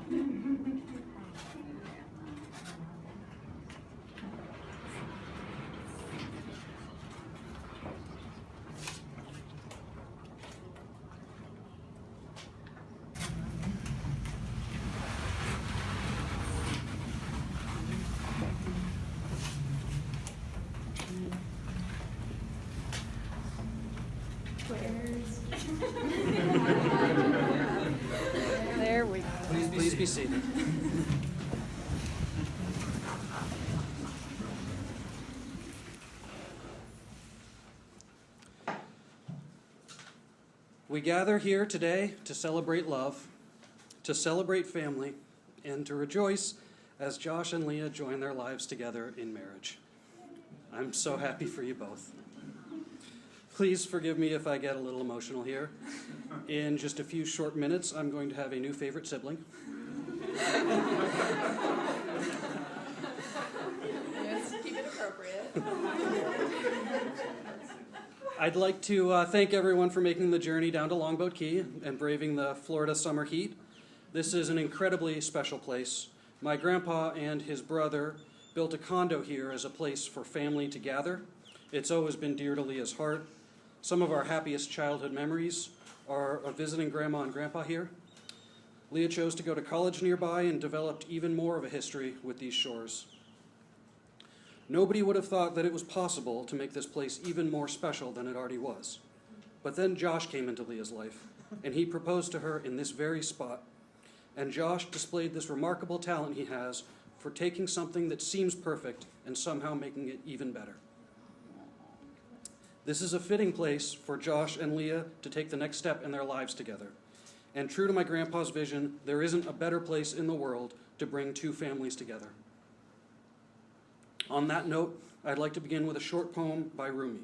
There we go. Please be seated. We gather here today to celebrate love, to celebrate family, and to rejoice as Josh and Leah join their lives together in marriage. I'm so happy for you both. Please forgive me if I get a little emotional here. In just a few short minutes, I'm going to have a new favorite sibling. Yes, keep it appropriate. I'd like to thank everyone for making the journey down to Longboat Key and braving the Florida summer heat. This is an incredibly special place. My grandpa and his brother built a condo here as a place for family to gather. It's always been dear to Leah's heart. Some of our happiest childhood memories are of visiting Grandma and Grandpa here. Leah chose to go to college nearby and developed even more of a history with these shores. Nobody would have thought that it was possible to make this place even more special than it already was. But then Josh came into Leah's life, and he proposed to her in this very spot. And Josh displayed this remarkable talent he has for taking something that seems perfect and somehow making it even better. This is a fitting place for Josh and Leah to take the next step in their lives together. And true to my grandpa's vision, there isn't a better place in the world to bring two families together. On that note, I'd like to begin with a short poem by Rumi.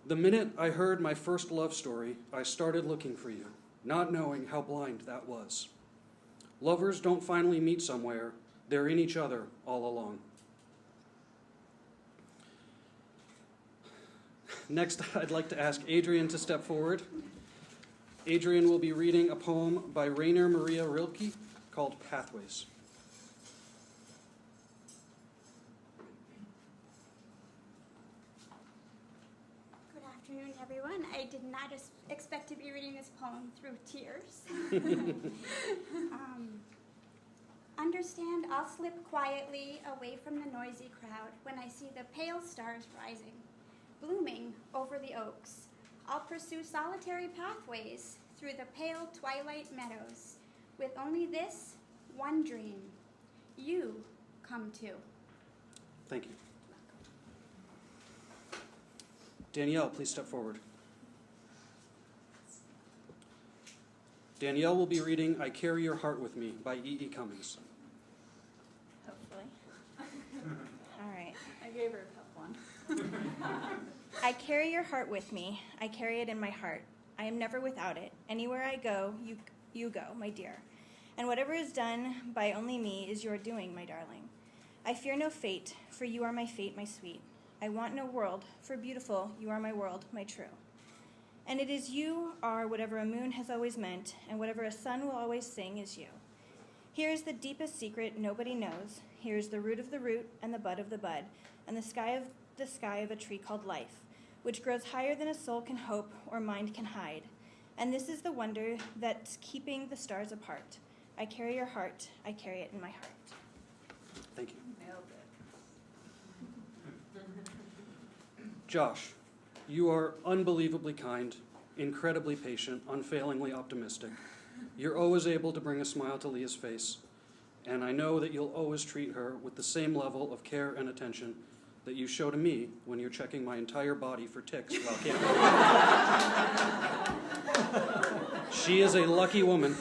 The minute I heard my first love story, I started looking for you, not knowing how blind that was. Lovers don't finally meet somewhere, they're in each other all along. Next, I'd like to ask Adrian to step forward. Adrian will be reading a poem by Rainer Maria Rilke called Pathways. Good afternoon, everyone. I did not expect to be reading this poem through tears. Understand, I'll slip quietly away from the noisy crowd when I see the pale stars rising, blooming over the oaks. I'll pursue solitary pathways through the pale twilight meadows with only this one dream. You come too. Thank you. Danielle, please step forward. Danielle will be reading I Carry Your Heart With Me by E.E. Cummings. Hopefully. All right. I gave her a tough one. I carry your heart with me. I carry it in my heart. I am never without it. Anywhere I go, you go, my dear. And whatever is done by only me is your doing, my darling. I fear no fate, for you are my fate, my sweet. I want no world, for beautiful, you are my world, my true. And it is you are whatever a moon has always meant, and whatever a sun will always sing is you. Here is the deepest secret nobody knows. Here is the root of the root, and the bud of the bud, and the sky of a tree called life, which grows higher than a soul can hope or mind can hide. And this is the wonder that's keeping the stars apart. I carry your heart, I carry it in my heart. Thank you. Nailed it. Josh, you are unbelievably kind, incredibly patient, unfailingly optimistic. You're always able to bring a smile to Leah's face, and I know that you'll always treat her with the same level of care and attention that you show to me when you're checking my entire body for ticks while camping. She is a lucky woman.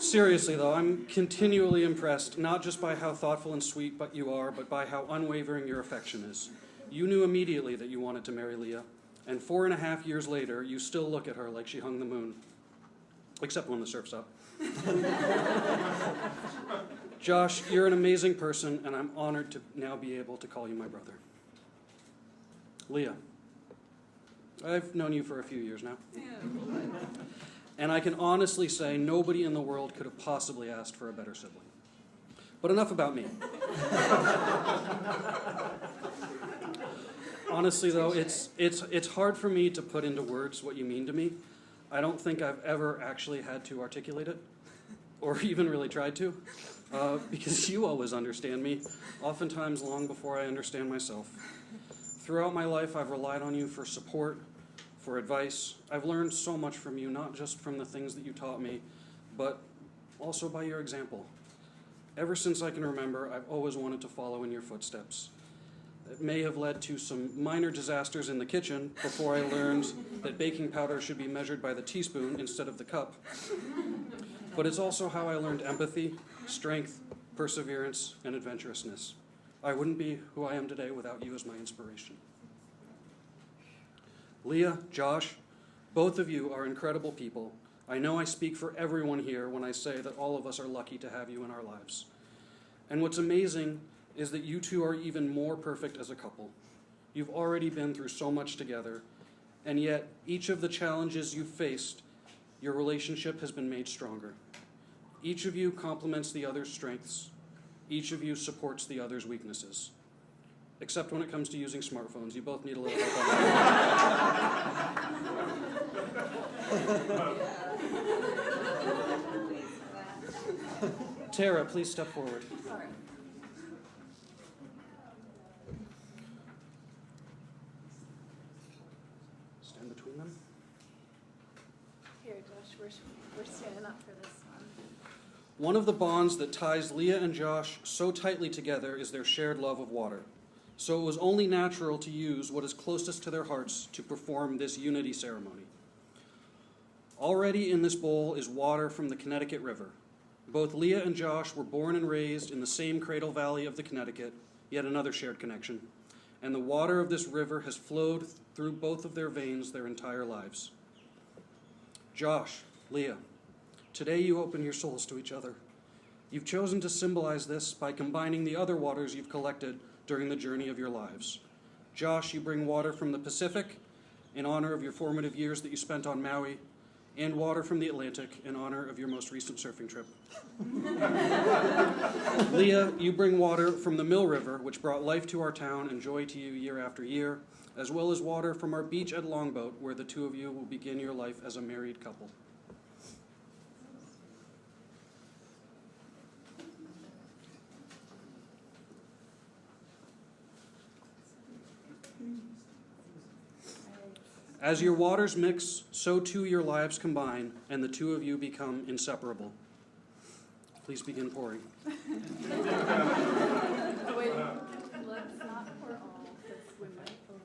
Seriously, though, I'm continually impressed, not just by how thoughtful and sweet you are, but by how unwavering your affection is. You knew immediately that you wanted to marry Leah, and 4.5 years later, you still look at her like she hung the moon. Except when the surf's up. Josh, you're an amazing person, and I'm honored to now be able to call you my brother. Leah, I've known you for a few years now. And I can honestly say nobody in the world could have possibly asked for a better sibling. But enough about me. Honestly, though, it's hard for me to put into words what you mean to me. I don't think I've ever actually had to articulate it, or even really tried to, because you always understand me, oftentimes long before I understand myself. Throughout my life, I've relied on you for support, for advice. I've learned so much from you, not just from the things that you taught me, but also by your example. Ever since I can remember, I've always wanted to follow in your footsteps. It may have led to some minor disasters in the kitchen before I learned that baking powder should be measured by the teaspoon instead of the cup. But it's also how I learned empathy, strength, perseverance, and adventurousness. I wouldn't be who I am today without you as my inspiration. Leah, Josh, both of you are incredible people. I know I speak for everyone here when I say that all of us are lucky to have you in our lives. And what's amazing is that you two are even more perfect as a couple. You've already been through so much together, and yet each of the challenges you've faced, your relationship has been made stronger. Each of you complements the other's strengths. Each of you supports the other's weaknesses. Except when it comes to using smartphones. You both need a little help on that. Tara, please step forward. Sorry. Stand between them. Here, Josh, we're standing up for this one. One of the bonds that ties Leah and Josh so tightly together is their shared love of water. So it was only natural to use what is closest to their hearts to perform this unity ceremony. Already in this bowl is water from the Connecticut River. Both Leah and Josh were born and raised in the same cradle valley of the Connecticut, yet another shared connection. And the water of this river has flowed through both of their veins their entire lives. Josh, Leah, today you open your souls to each other. You've chosen to symbolize this by combining the other waters you've collected during the journey of your lives. Josh, you bring water from the Pacific in honor of your formative years that you spent on Maui, and water from the Atlantic in honor of your most recent surfing trip. Leah, you bring water from the Mill River, which brought life to our town and joy to you year after year, as well as water from our beach at Longboat, where the two of you will begin your life as a married couple. As your waters mix, so too your lives combine, and the two of you become inseparable. Please begin pouring. Wait, let's not pour all, because we might over.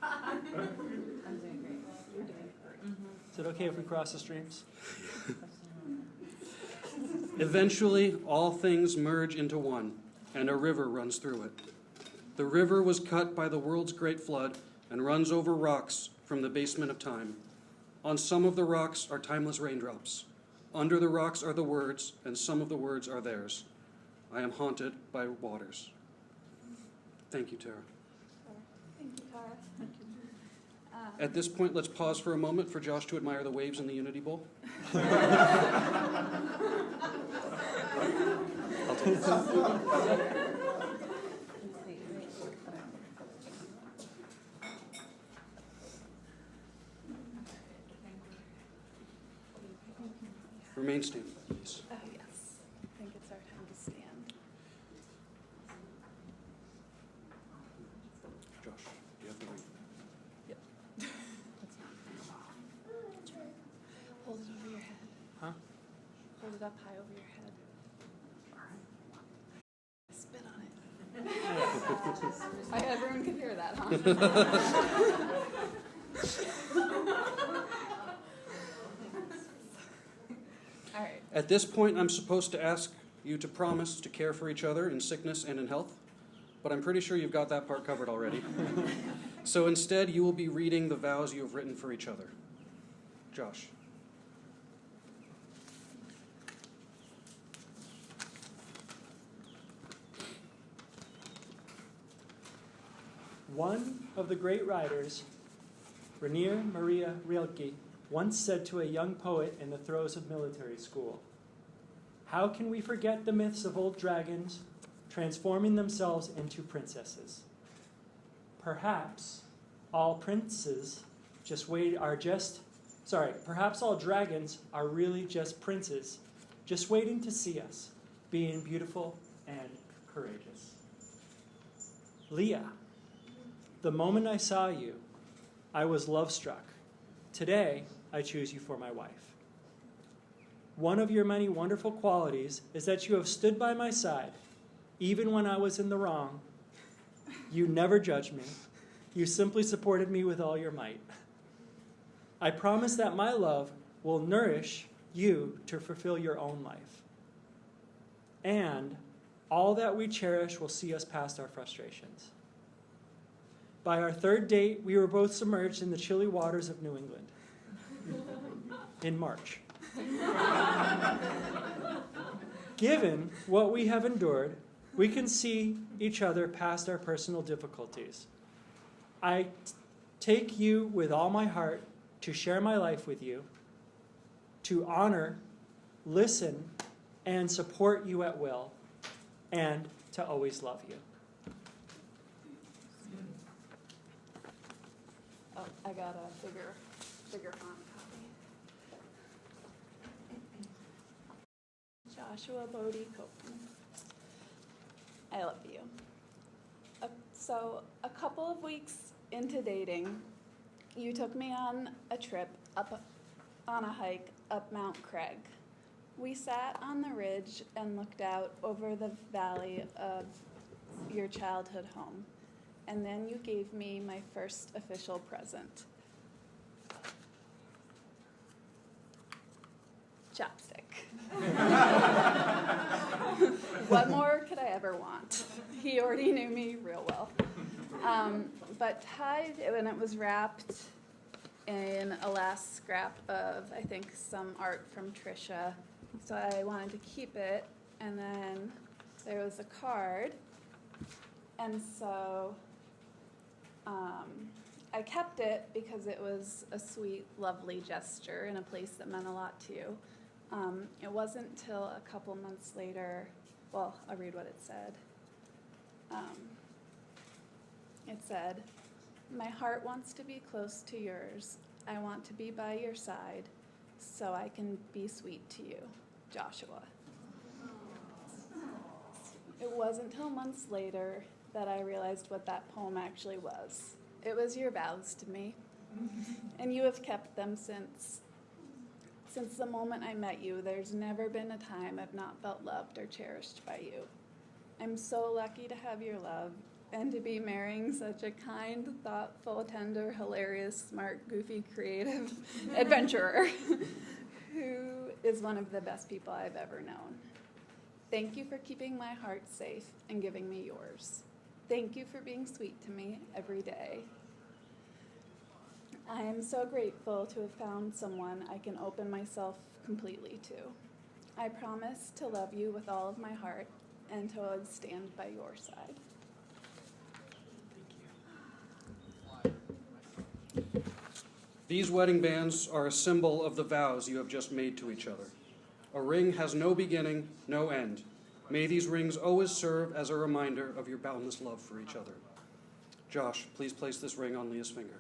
I'm doing great. You're doing great. Is it okay if we cross the streams? Eventually, all things merge into one, and a river runs through it. The river was cut by the world's great flood and runs over rocks from the basement of time. On some of the rocks are timeless raindrops. Under the rocks are the words, and some of the words are theirs. I am haunted by waters. Thank you, Tara. Thank you, Tara. At this point, let's pause for a moment for Josh to admire the waves in the Unity Bowl. I'll take it. Remain standing, please. Oh, yes. I think it's our time to stand. Josh, do you have the ring? Hold it over your head. Huh? Hold it up high over your head. Spit on it. Everyone could hear that, huh? All right. At this point, I'm supposed to ask you to promise to care for each other in sickness and in health, but I'm pretty sure you've got that part covered already. So instead, you will be reading the vows you have written for each other. Josh. One of the great writers, Rainier Maria Rilke, once said to a young poet in the throes of military school, "How can we forget the myths of old dragons transforming themselves into princesses? Perhaps all dragons are really just princes, just waiting to see us, being beautiful and courageous." Leah, the moment I saw you, I was love-struck. Today, I choose you for my wife. One of your many wonderful qualities is that you have stood by my side, even when I was in the wrong. You never judged me. You simply supported me with all your might. I promise that my love will nourish you to fulfill your own life. And all that we cherish will see us past our frustrations. By our third date, we were both submerged in the chilly waters of New England in March. Given what we have endured, we can see each other past our personal difficulties. I take you with all my heart to share my life with you, to honor, listen, and support you at will, and to always love you. Oh, I got a bigger font copy. Joshua Bodie Copeland. I love you. So a couple of weeks into dating, you took me on a trip on a hike up Mount Craig. We sat on the ridge and looked out over the valley of your childhood home. And then you gave me my first official present. Chapstick. What more could I ever want? He already knew me real well. But tied, when it was wrapped in a last scrap of, I think, some art from Trisha. So I wanted to keep it. And then there was a card. And so I kept it because it was a sweet, lovely gesture in a place that meant a lot to you. It wasn't until a couple months later, well, I'll read what it said. It said, "My heart wants to be close to yours. I want to be by your side so I can be sweet to you, Joshua." It wasn't until months later that I realized what that poem actually was. It was your vows to me, and you have kept them since. Since the moment I met you, there's never been a time I've not felt loved or cherished by you. I'm so lucky to have your love and to be marrying such a kind, thoughtful, tender, hilarious, smart, goofy, creative adventurer who is one of the best people I've ever known. Thank you for keeping my heart safe and giving me yours. Thank you for being sweet to me every day. I am so grateful to have found someone I can open myself completely to. I promise to love you with all of my heart and to always stand by your side. These wedding bands are a symbol of the vows you have just made to each other. A ring has no beginning, no end. May these rings always serve as a reminder of your boundless love for each other. Josh, please place this ring on Leah's finger.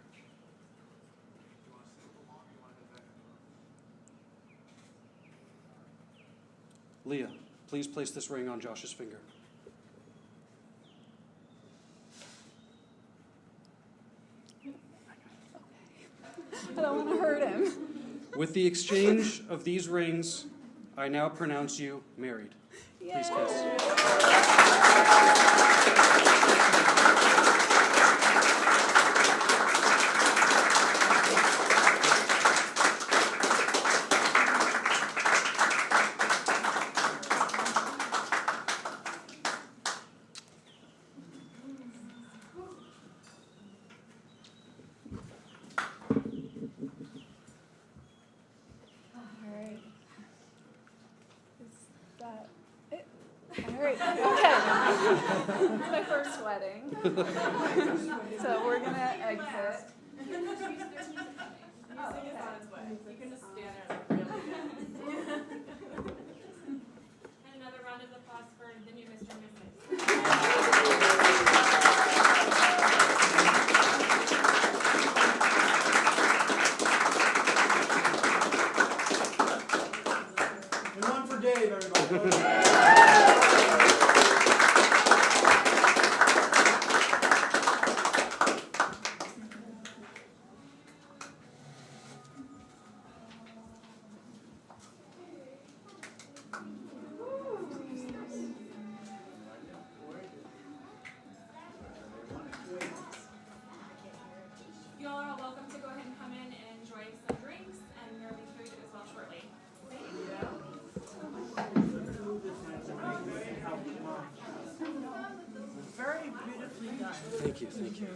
Leah, please place this ring on Josh's finger. I don't want to hurt him. With the exchange of these rings, I now pronounce you married. Please kiss. It's my first wedding. So we're going to exit. Music is on its way. You can just stand there and look really good. And another round of applause for the new Mr. and Mrs. And one for Dave, everybody. You all are welcome to go ahead and come in and enjoy some drinks, and there will be food as well shortly. Very beautifully done. Thank you.